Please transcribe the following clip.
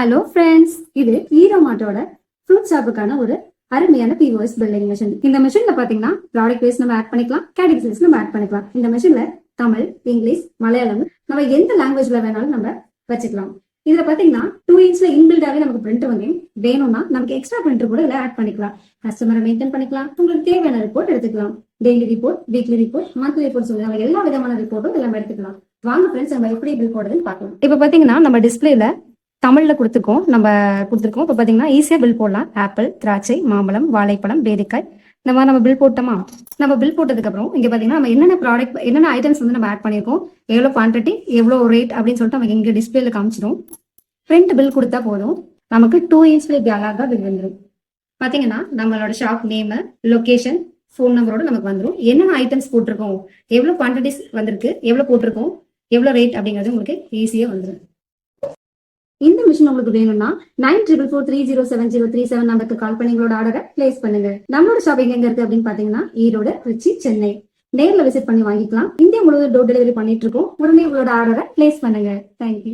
Hello friends, இது ஈரோ மார்ட்டோட fruit ஷாப்புக்கான ஒரு அருமையான POS பில்டிங் மிஷின். இந்த மிஷின்ல பாத்தீங்கன்னா ப்ராடக்ட் வைஸ் நம்ம ஆட் பண்ணிக்கலாம், கேட்டகரிஸ் நம்ம ஆட் பண்ணிக்கலாம். இந்த மிஷின்ல தமிழ், இங்கிலீஷ், மலையாளம் நம்ம எந்த லாங்குவேஜ்ல வேணாலும் நம்ம வச்சுக்கலாம். இதுல பாத்தீங்கன்னா 2 இன்ச்ல இன்பில்டாவே நமக்கு பிரிண்டர் வந்து வேணும்னா நமக்கு எக்ஸ்ட்ரா பிரிண்டர் கூட இதுல ஆட் பண்ணிக்கலாம். கஸ்டமரை மெயின்டைன் பண்ணிக்கலாம், உங்களுக்கு தேவையான ரிப்போர்ட் எடுத்துக்கலாம். Daily report, weekly report, monthly report சொல்லி நம்ம எல்லா விதமான ரிப்போர்ட்டும் இதெல்லாம் எடுத்துக்கலாம். வாங்க ஃப்ரெண்ட்ஸ், நம்ம எப்படி பில் போடுறதுன்னு பார்க்கலாம். இப்ப பாத்தீங்கன்னா நம்ம டிஸ்பிளேல தமிழ்ல கொடுத்துருக்கோம். இப்போ பாத்தீங்கன்னா ஈஸியா பில் போடலாம். ஆப்பிள், திராட்சை, மாம்பழம், வாழைப்பழம், பேரிக்காய் இந்த மாதிரி நம்ம பில் போட்டோமா. நம்ம பில் போட்டதுக்கு அப்புறம் இங்க பாத்தீங்கன்னா நம்ம என்னென்ன ப்ராடக்ட், என்னென்ன ஐட்டம்ஸ் வந்து நம்ம ஆட் பண்ணிருக்கோம், எவ்வளவு குவான்டிட்டி, எவ்வளவு ரேட் அப்படின்னு சொல்லிட்டு நமக்கு இங்க டிஸ்பிளேல காமிச்சிடும். பிரிண்ட் பில் கொடுத்தா போதும், நமக்கு 2 இன்ச்ல இப்படி அழகா பில் வந்துடும். பாத்தீங்கன்னா நம்மளோட ஷாப் நேம், லொகேஷன், ஃபோன் நம்பரோட நமக்கு வந்துடும். என்னென்ன ஐட்டம்ஸ் போட்டிருக்கோம், எவ்வளவு குவான்டிட்டிஸ் வந்திருக்கு, எவ்வளவு போட்டிருக்கோம், எவ்வளவு ரேட் அப்படிங்கிறது உங்களுக்கு ஈஸியா வந்துடும். இந்த மிஷின் உங்களுக்கு வேணும்னா 9443070737 நம்பருக்கு கால் பண்ணி உங்களோட ஆர்டரை பிளேஸ் பண்ணுங்க. நம்மளோட ஷாப்பிங் எங்க இருக்கு அப்படின்னு பாத்தீங்கன்னா ஈரோடு, திருச்சி, சென்னை. நேர்ல விசிட் பண்ணி வாங்கிக்கலாம். இந்தியா முழுவதும் டோர் டெலிவரி பண்ணிட்டு இருக்கோம். உடனே உங்களோட ஆர்டரை பிளேஸ் பண்ணுங்க. தேங்க்யூ.